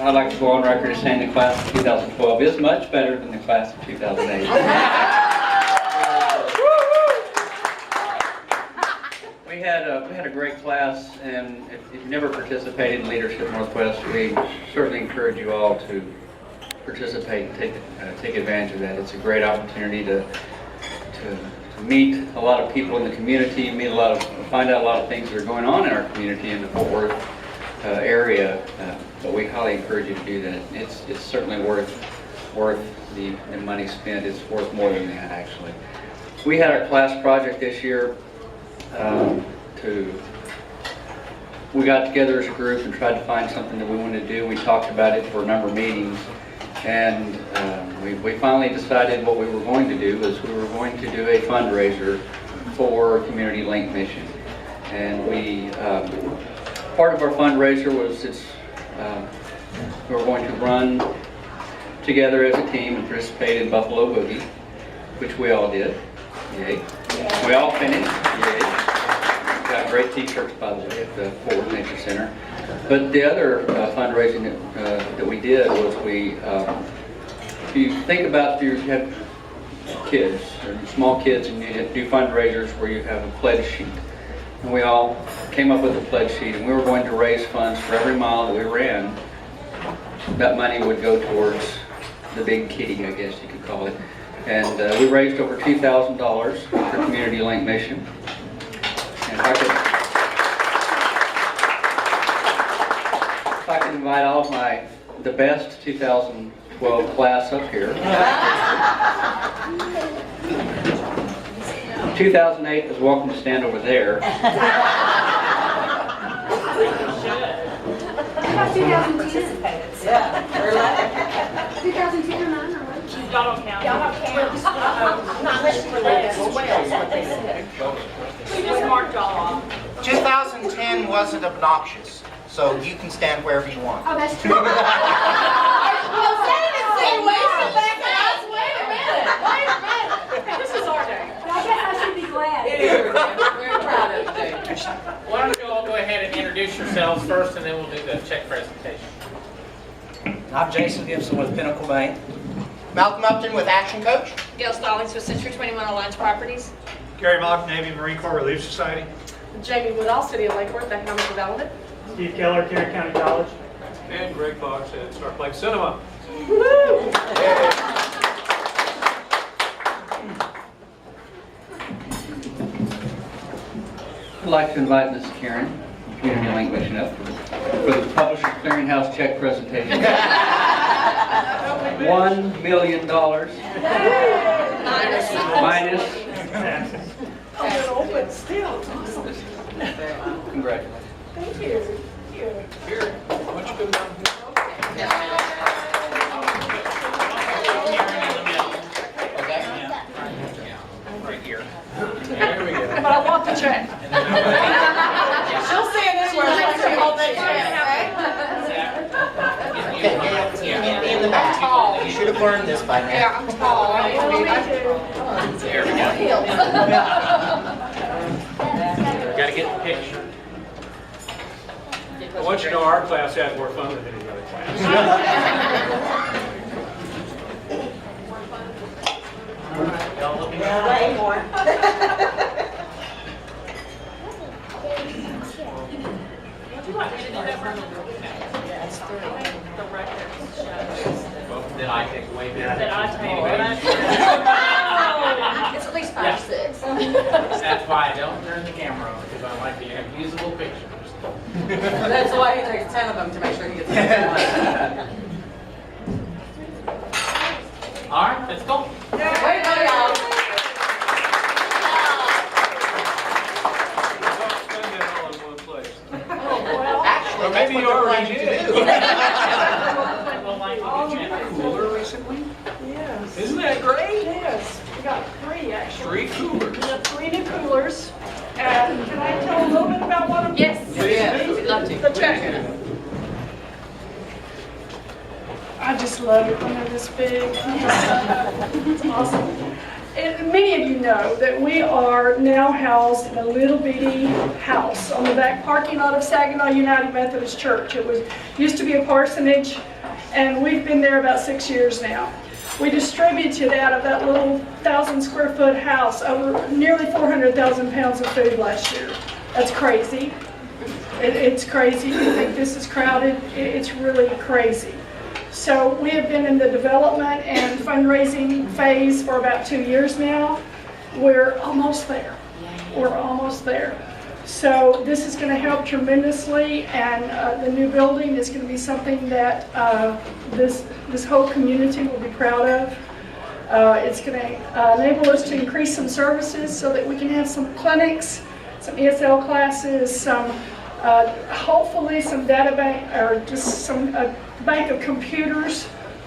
I'd like to go on record as saying the class of 2012 is much better than the class of 2008. We had a great class, and if you've never participated in Leadership Northwest, we certainly encourage you all to participate and take advantage of that. It's a great opportunity to meet a lot of people in the community, find out a lot of things that are going on in our community in the Fort Worth area. But we highly encourage you to do that. It's certainly worth the money spent. It's worth more than that, actually. We had our class project this year. We got together as a group and tried to find something that we wanted to do. We talked about it for a number of meetings, and we finally decided what we were going to do is we were going to do a fundraiser for Community Link Mission. And part of our fundraiser was we were going to run together as a team and participate in Buffalo Boogie, which we all did. Yay. We all finished. Yay. Got great t-shirts, by the way, at the Fort Worth Nature Center. But the other fundraising that we did was if you think about, you have kids, or small kids, and you do fundraisers where you have a pledge sheet. And we all came up with a pledge sheet, and we were going to raise funds for every mile that we ran. That money would go towards the big kitty, I guess you could call it. And we raised over $2,000 for Community Link Mission. And if I could invite all of the best 2012 class up here. 2008 is welcome to stand over there. How about 2010? Yeah. 2010 or 9 or what? Y'all don't count. Y'all don't count. Not unless you were there as well. We just marked y'all off. 2010 wasn't obnoxious, so you can stand wherever you want. Oh, that's true. Well, wait a minute. This is our day. I guess I should be glad. It is. We're proud of you. Why don't you all go ahead and introduce yourselves first, and then we'll do the check presentation. I'm Jason Gibson with Pinnacle Bank. Malcolm Upton with Action Coach. Gail Stallings with Century 21 Alliance Properties. Gary Mock, Navy Marine Corps Relief Society. Jamie Woodall, City of Lake Worth Economic Development. Steve Keller, Terry County College. And Greg Fox at Star Lake Cinema. I'd like to invite Ms. Karen, Community Link Mission, up for the Publisher Clearinghouse check presentation. $1 million minus. But still, it's awesome. Congratulations. Thank you. Here, why don't you come down here? Right here. There we go. But I want the check. She'll see it anywhere. She'll see all that Okay, Gail, in the back. You should have learned this by now. Yeah, I'm tall. There we go. Gotta get the picture. I want you to know our class had more fun than any other class. Y'all looking Way more. Would you like me to do that for the record shows Then I take away that. that I take? It's at least 5 or 6. That's why I don't turn the camera on, because I like to have usable pictures. That's why he takes 10 of them to make sure he gets it. All right, let's go. Way to go, y'all. Spend that all in one place. Actually, that's maybe what you they're already planning to did. do. Well, like, did you have a cooler recently? Yes. Isn't that great? Yes. We got 3 actually. 3 coolers. We have 3 new coolers. And can I tell a little bit about one of them? Yes. Yes, we'd love to. The check. I just love it when they're this big. It's awesome. And many of you know that we are now housed in a little bitty house on the back parking lot of Saginaw United Methodist Church. It used to be a parsonage and we've been there about 6 years now. We distributed out of that little 1,000 square foot house over nearly 400,000 pounds of food last year. That's crazy. It's crazy. You think this is crowded? It's really crazy. So we have been in the development and fundraising phase for about 2 years now. We're almost there. We're almost there. So this is going to help tremendously, and the new building is going to be something that this whole community will be proud of. It's going to enable us to increase some services so that we can have some clinics, some ESL classes, some hopefully some data bank, or just some bank of computers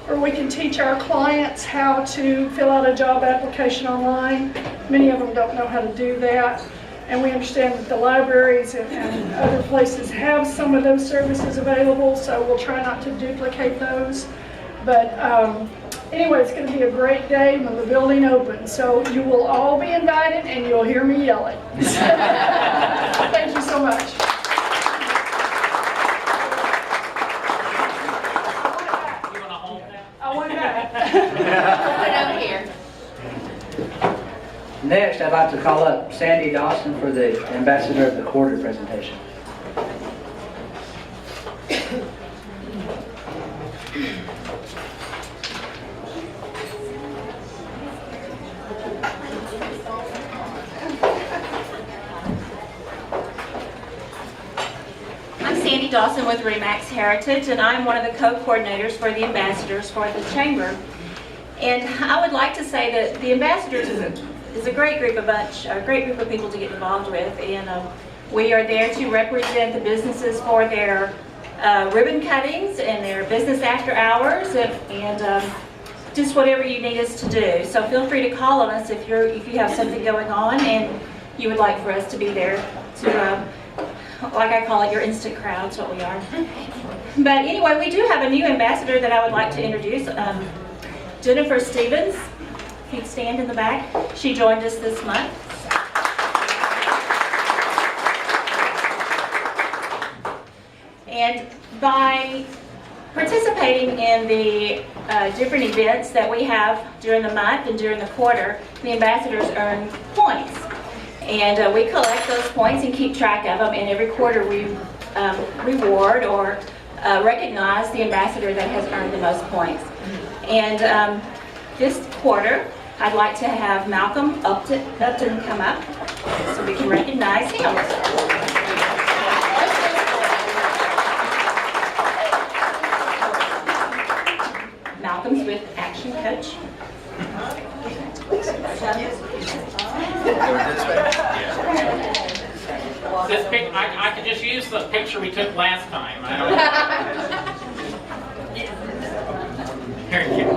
where we can teach our clients how to fill out a job application online. Many of them don't know how to do that. And we understand that the libraries and other places have some of those services available, so we'll try not to duplicate those. But anyway, it's going to be a great day when the building opens. So you will all be invited, and you'll hear me yelling. Thank you so much. You want to hold that? I want that. Put it over here. Next, I'd like to call up Sandy Dawson for the Ambassador of the Quarter presentation. I'm Sandy Dawson with Remax Heritage, and I'm one of the co-coordinators for the ambassadors for the Chamber. And I would like to say that the ambassadors is a great group of people to get involved with, and we are there to represent the businesses for their ribbon cuttings and their business after hours, and just whatever you need us to do. So feel free to call on us if you have something going on and you would like for us to be there to, like I call it, your instant crowd. That's what we are. But anyway, we do have a new ambassador that I would like to introduce, Jennifer Stevens. If you'd stand in the back. She joined us this month. And by participating in the different events that we have during the month and during the quarter, the ambassadors earn points. And we collect those points and keep track of them, and every quarter we reward or recognize the ambassador that has earned the most points. And this quarter, I'd like to have Malcolm Upton come up so we can recognize him. Malcolm's with Action Coach. I could just use the picture we took last time. I don't. Here you go.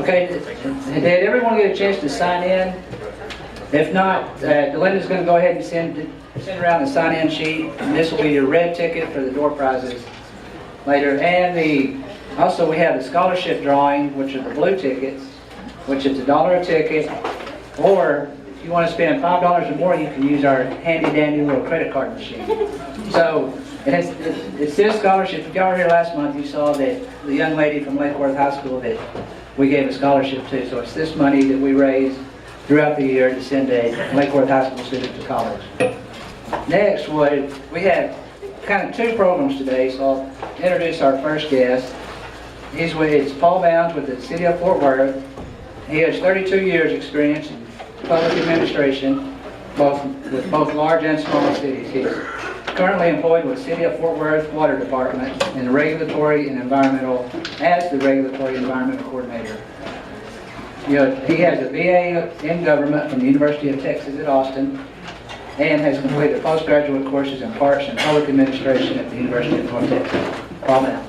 Okay, did everyone get a chance to sign in? If not, Delinda's going to go ahead and send around the sign-in sheet. And this will be your red ticket for the door prizes later. And also we have the scholarship drawing, which are the blue tickets, which is $1 a ticket. Or if you want to spend $5 or more, you can use our handy-dandy little credit card machine. So it's this scholarship. If y'all were here last month, you saw that the young lady from Lake Worth High School that we gave a scholarship to. So it's this money that we raise throughout the year to send a Lake Worth High School student to college. Next, we have kind of two programs today, so I'll introduce our first guest. It's Paul Bounds with the City of Fort Worth. He has 32 years experience in public administration, with both large and small cities. He's currently employed with City of Fort Worth Water Department in the regulatory and environmental, as the regulatory and environmental coordinator. He has a BA in government from the University of Texas at Austin, and has completed postgraduate courses in parks and public administration at the University of North Texas. Paul Bounds.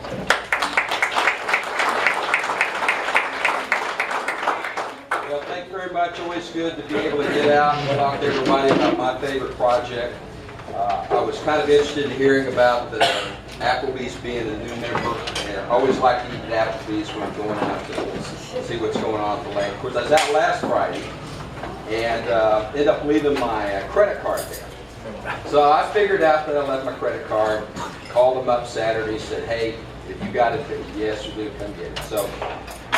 Well, thank you very much. Always good to be able to get out and talk to everybody about my favorite project. I was kind of interested in hearing about the Applebee's being a new member, and I always like to eat at Applebee's when I'm going out to see what's going on at the lake. Of course, I was out last Friday and ended up leaving my credit card there. So I figured out that I left my credit card, called them up Saturday, said, hey, if you got it, yes, we do, come get it. So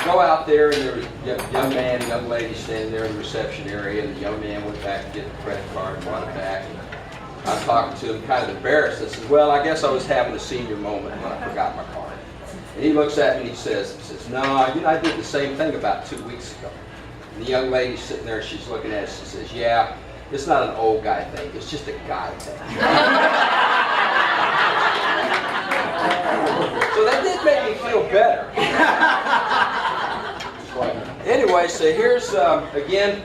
go out there, and there was a young man, young lady standing there in the reception area, and the young man went back to get the credit card and brought it back. And I'm talking to him, kind of embarrassed. I said, well, I guess I was having a senior moment when I forgot my card. And he looks at me and he says, no, you know, I did the same thing about 2 weeks ago. And the young lady's sitting there, she's looking at it, she says, yeah, it's not an old guy thing, it's just a guy thing. So that did make me feel better. Anyway, so here's, again,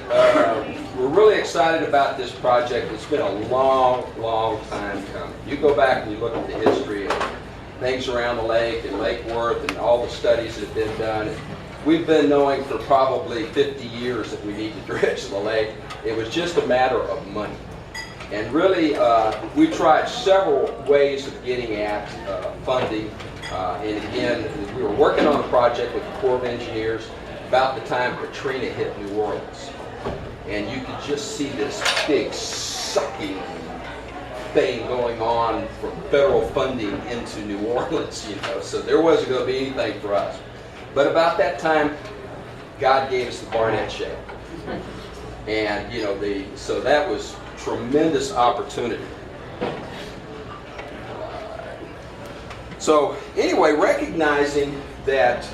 we're really excited about this project. It's been a long, long time coming. You go back and you look at the history of things around the lake and Lake Worth and all the studies that have been done. We've been knowing for probably 50 years that we need to dredge the lake. It was just a matter of money. And really, we tried several ways of getting at funding. And again, we were working on a project with the Corps of Engineers about the time Katrina hit New Orleans. And you could just see this big sucking thing going on from federal funding into New Orleans, you know. So there wasn't going to be anything for us. But about that time, God gave us the Barnett Shale. And, you know, so that was tremendous opportunity. So anyway, recognizing that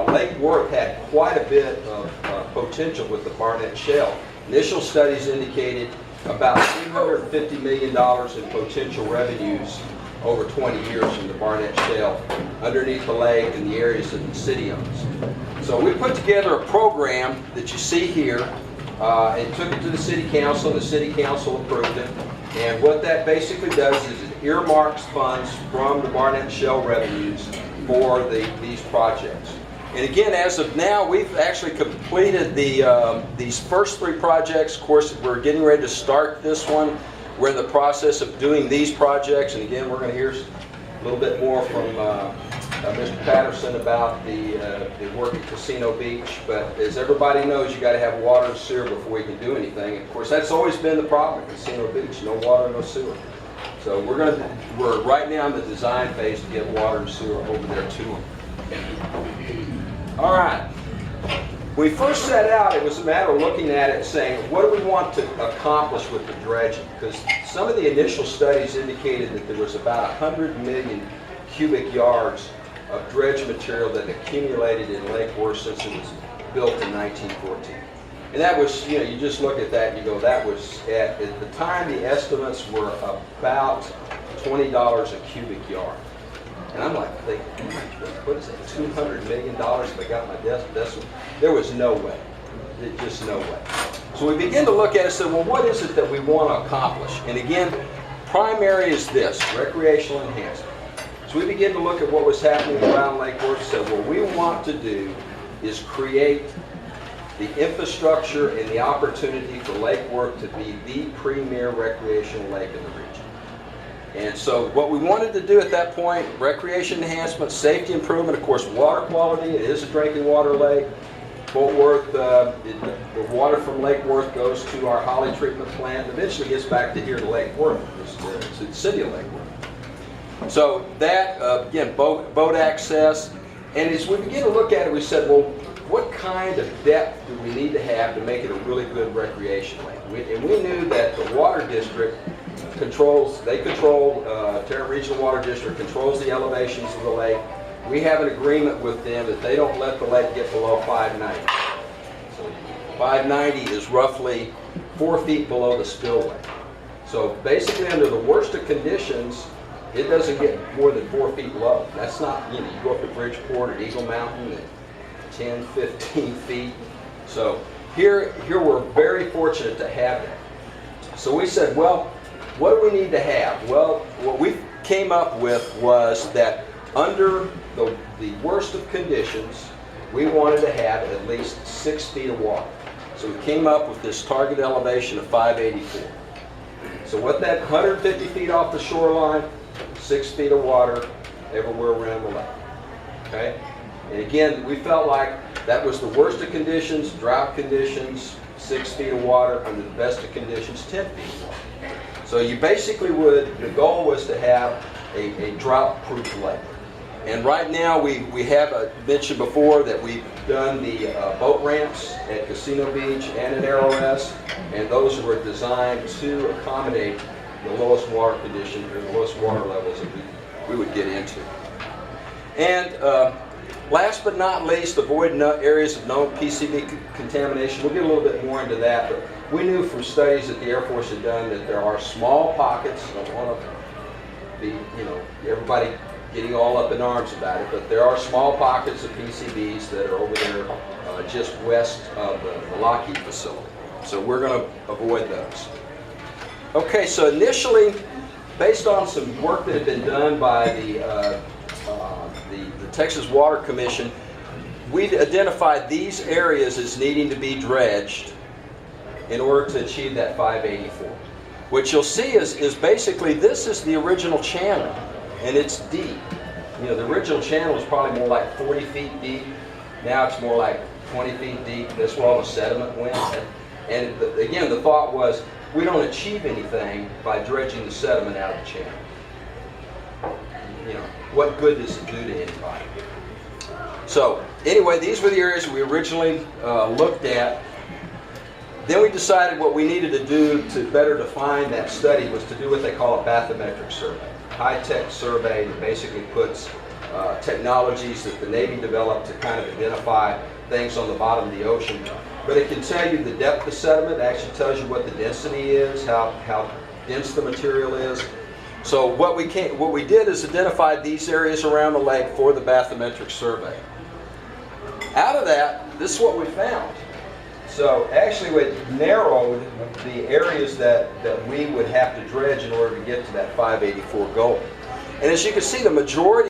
Lake Worth had quite a bit of potential with the Barnett Shale, initial studies indicated about $350 million in potential revenues over 20 years from the Barnett Shale underneath the lake and the areas that the city owns. So we put together a program that you see here and took it to the city council, and the city council approved it. And what that basically does is it earmarks funds from the Barnett Shale revenues for these projects. And again, as of now, we've actually completed these first 3 projects. Of course, we're getting ready to start this one. We're in the process of doing these projects, and again, we're going to hear a little bit more from Mr. Patterson about the work at Casino Beach. But as everybody knows, you got to have water and sewer before you can do anything. Of course, that's always been the problem at Casino Beach: no water, no sewer. So we're right now in the design phase to get water and sewer over there to them. All right. When we first set out, it was a matter of looking at it and saying, what do we want to accomplish with the dredging? Because some of the initial studies indicated that there was about 100 million cubic yards of dredge material that accumulated in Lake Worth since it was built in 1914. And that was, you know, you just look at that and you go, that was, at the time, the estimates were about $20 a cubic yard. And I'm like thinking, what is it, $200 million if I got my decimal? There was no way, just no way. So we begin to look at it and say, well, what is it that we want to accomplish? And again, primary is this, recreational enhancement. So we begin to look at what was happening around Lake Worth and said, what we want to do is create the infrastructure and the opportunity for Lake Worth to be the premier recreational lake in the region. And so what we wanted to do at that point, recreation enhancement, safety improvement, of course, water quality. It is a drinking water lake. Fort Worth, the water from Lake Worth goes to our Holly treatment plant. Eventually gets back to here to Lake Worth, to the city of Lake Worth. So that, again, boat access. And as we begin to look at it, we said, well, what kind of depth do we need to have to make it a really good recreation lake? And we knew that the water district control, Tarrant Regional Water District controls the elevations of the lake. We have an agreement with them that they don't let the lake get below 590. So 590 is roughly 4 feet below the spillway. So basically under the worst of conditions, it doesn't get more than 4 feet low. That's not, you know, you go up to Bridgeport or Eagle Mountain at 10, 15 feet. So here we're very fortunate to have that. So we said, well, what do we need to have? Well, what we came up with was that under the worst of conditions, we wanted to have at least 6 feet of water. So we came up with this target elevation of 584. So what that 150 feet off the shoreline, 6 feet of water everywhere around the lake. Okay? And again, we felt like that was the worst of conditions, drought conditions, 6 feet of water. Under the best of conditions, 10 feet of water. So you basically the goal was to have a drought-proof lake. And right now we have mentioned before that we've done the boat ramps at Casino Beach and at Arrowrest, and those were designed to accommodate the lowest water conditions or the lowest water levels that we would get into. And last but not least, avoid areas of known PCB contamination. We'll get a little bit more into that, but we knew from studies that the Air Force had done that there are small pockets. I don't want to be, everybody getting all up in arms about it, but there are small pockets of PCBs that are over there just west of the Lockheed facility. So we're going to avoid those. Okay, so initially, based on some work that had been done by the Texas Water Commission, we identified these areas as needing to be dredged in order to achieve that 584. What you'll see is basically this is the original channel, and it's deep. The original channel was probably more like 40 feet deep. Now it's more like 20 feet deep. That's where all the sediment went. And again, the thought was, we don't achieve anything by dredging the sediment out of the channel. What good does it do to anybody? So anyway, these were the areas we originally looked at. Then we decided what we needed to do to better define that study was to do what they call a bathymetric survey. High-tech survey that basically puts technologies that the Navy developed to kind of identify things on the bottom of the ocean. But it can tell you the depth of sediment. It actually tells you what the density is, how dense the material is. So what we did is identify these areas around the lake for the bathymetric survey. Out of that, this is what we found. So actually we narrowed the areas that we would have to dredge in order to get to that 584 goal. And as you can see, the majority